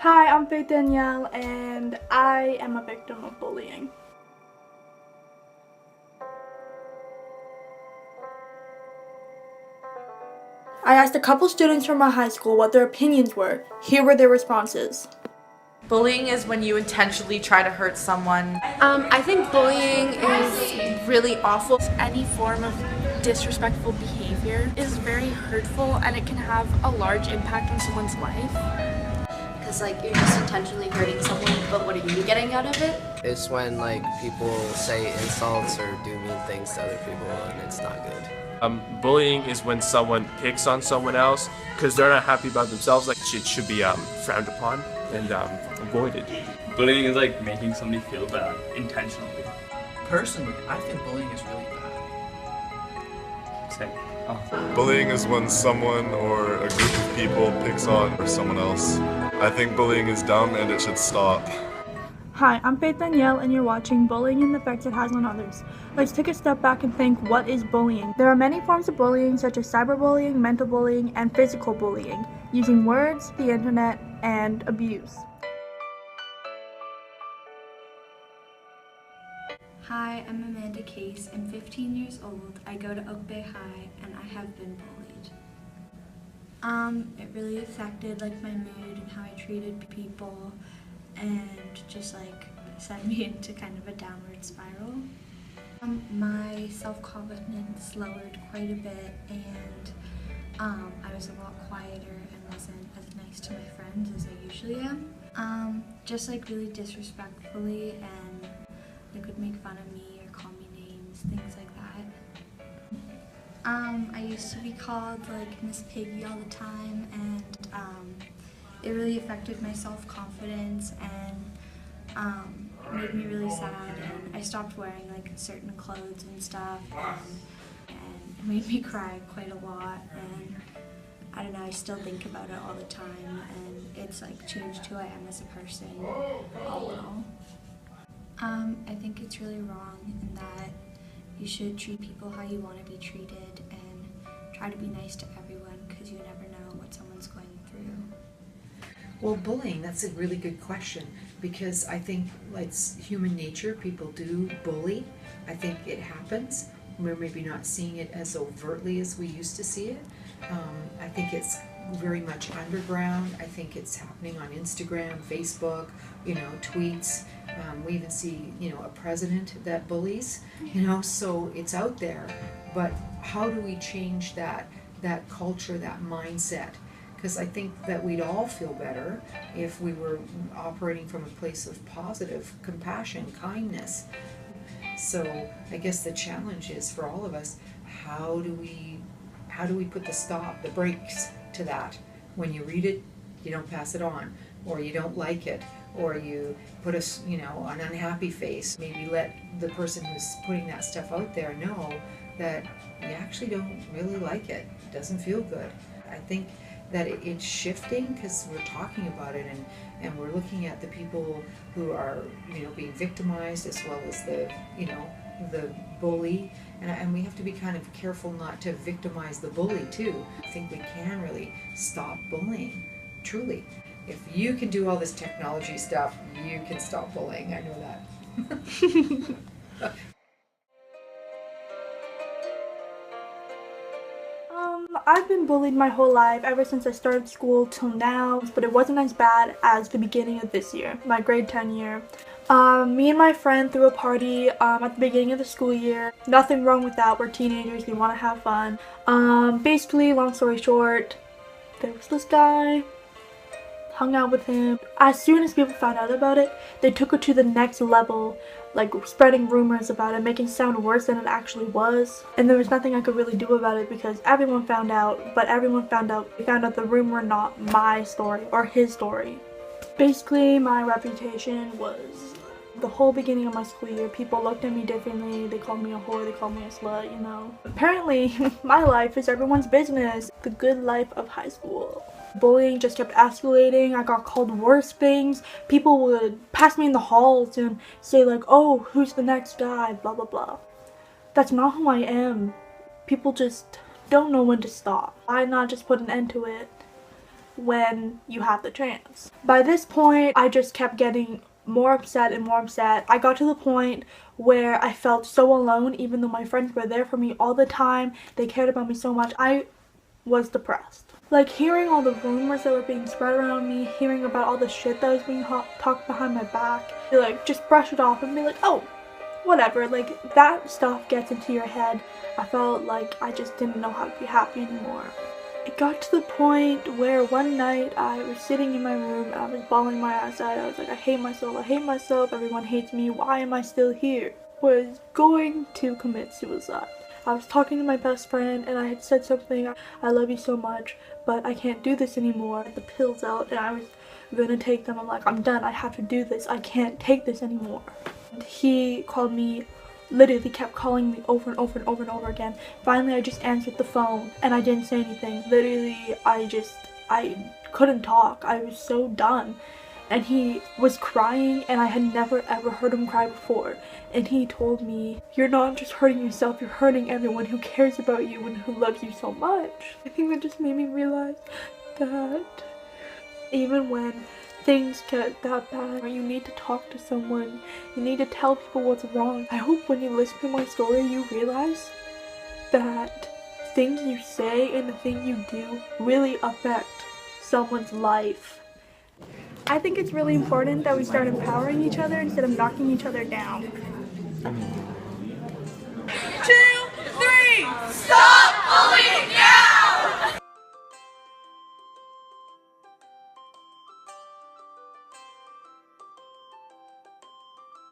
Hi, I'm Danielle, and I am a victim of bullying. I asked a couple students from my high school what their opinions were. Here were their responses. Bullying is when you intentionally try to hurt someone. I think bullying is really awful. Any form of disrespectful behavior is very hurtful and it can have a large impact on someone's life. Because you're just intentionally hurting someone, but what are you getting out of it? It's when people say insults or do mean things to other people and it's not good. Bullying is when someone picks on someone else because they're not happy about themselves. It should be frowned upon and avoided. Bullying is like making somebody feel bad intentionally. Personally, I think bullying is really bad. Same. Bullying is when someone or a group of people picks on someone else. I think bullying is dumb and it should stop. Hi, I'm Danielle, and you're watching Bullying and the Effects It Has on Others. Let's take a step back and think, what is bullying? There are many forms of bullying, such as cyberbullying, mental bullying, and physical bullying, using words, the internet, and abuse. Hi, I'm Amanda Case. I'm 15 years old. I go to Oak Bay High, and I have been bullied. It really affected my mood and how I treated people, and just sent me into kind of a downward spiral. My self-confidence lowered quite a bit, and I was a lot quieter and wasn't as nice to my friends as I usually am. Just really disrespectfully, and they could make fun of me or call me names, things like that. I used to be called Miss Piggy all the time, and it really affected my self-confidence and made me really sad, and I stopped wearing certain clothes and stuff, and it made me cry quite a lot, and I don't know, I still think about it all the time, and it's changed who I am as a person all in all. I think it's really wrong in that you should treat people how you want to be treated and try to be nice to everyone, because you never know what someone's going through. Well, bullying, that's a really good question, because I think it's human nature. People do bully. I think it happens. We're maybe not seeing it as overtly as we used to see it. I think it's very much underground. I think it's happening on Instagram, Facebook, tweets. We even see, a president that bullies, so it's out there. But how do we change that culture, that mindset? Because I think that we'd all feel better if we were operating from a place of positive compassion, kindness. So I guess the challenge is for all of us, how do we put the brakes to that? When you read it, you don't pass it on, or you don't like it, or you put an unhappy face. Maybe let the person who's putting that stuff out there know that you actually don't really like it. It doesn't feel good. I think that it's shifting because we're talking about it, and we're looking at the people who are being victimized as well as the bully, and we have to be kind of careful not to victimize the bully too. I think we can really stop bullying, truly. If you can do all this technology stuff, you can stop bullying. I know that. I've been bullied my whole life, ever since I started school till now, but it wasn't as bad as the beginning of this year, my grade 10 year. Me and my friend threw a party at the beginning of the school year. Nothing wrong with that, we're teenagers, we want to have fun. Basically, long story short, there was this guy, hung out with him. As soon as people found out about it, they took it to the next level, spreading rumors about it, making it sound worse than it actually was. And there was nothing I could really do about it because everyone found out, but everyone found out the rumor, not my story or his story. Basically, my reputation was the whole beginning of my school year. People looked at me differently. They called me a whore, they called me a slut, Apparently, my life is everyone's business. The good life of high school. Bullying just kept escalating. I got called worse things. People would pass me in the halls and say oh, who's the next guy, blah blah blah. That's not who I am. People just don't know when to stop. Why not just put an end to it? when you have the chance. By this point, I just kept getting more upset and more upset. I got to the point where I felt so alone, even though my friends were there for me all the time. They cared about me so much. I was depressed. Like, hearing all the rumors that were being spread around me, hearing about all the shit that was being talked behind my back, like, just brush it off and be like, oh, whatever. Like, that stuff gets into your head. I felt like I just didn't know how to be happy anymore. It got to the point where one night I was sitting in my room and I was bawling my ass out. I was like, I hate myself, everyone hates me, why am I still here? Was going to commit suicide. I was talking to my best friend and I had said something, I love you so much, but I can't do this anymore. I had the pills out and I was gonna take them. I'm like, I'm done, I have to do this, I can't take this anymore. And he called me, literally kept calling me over and over and over and over again. Finally, I just answered the phone and I didn't say anything. Literally, I couldn't talk. I was so done. And he was crying and I had never ever heard him cry before. And he told me, you're not just hurting yourself, you're hurting everyone who cares about you and who loves you so much. I think that just made me realize that even when things get that bad, you need to talk to someone, you need to tell people what's wrong. I hope when you listen to my story you realize that things you say and the things you do really affect someone's life. I think it's really important that we start empowering each other instead of knocking each other down.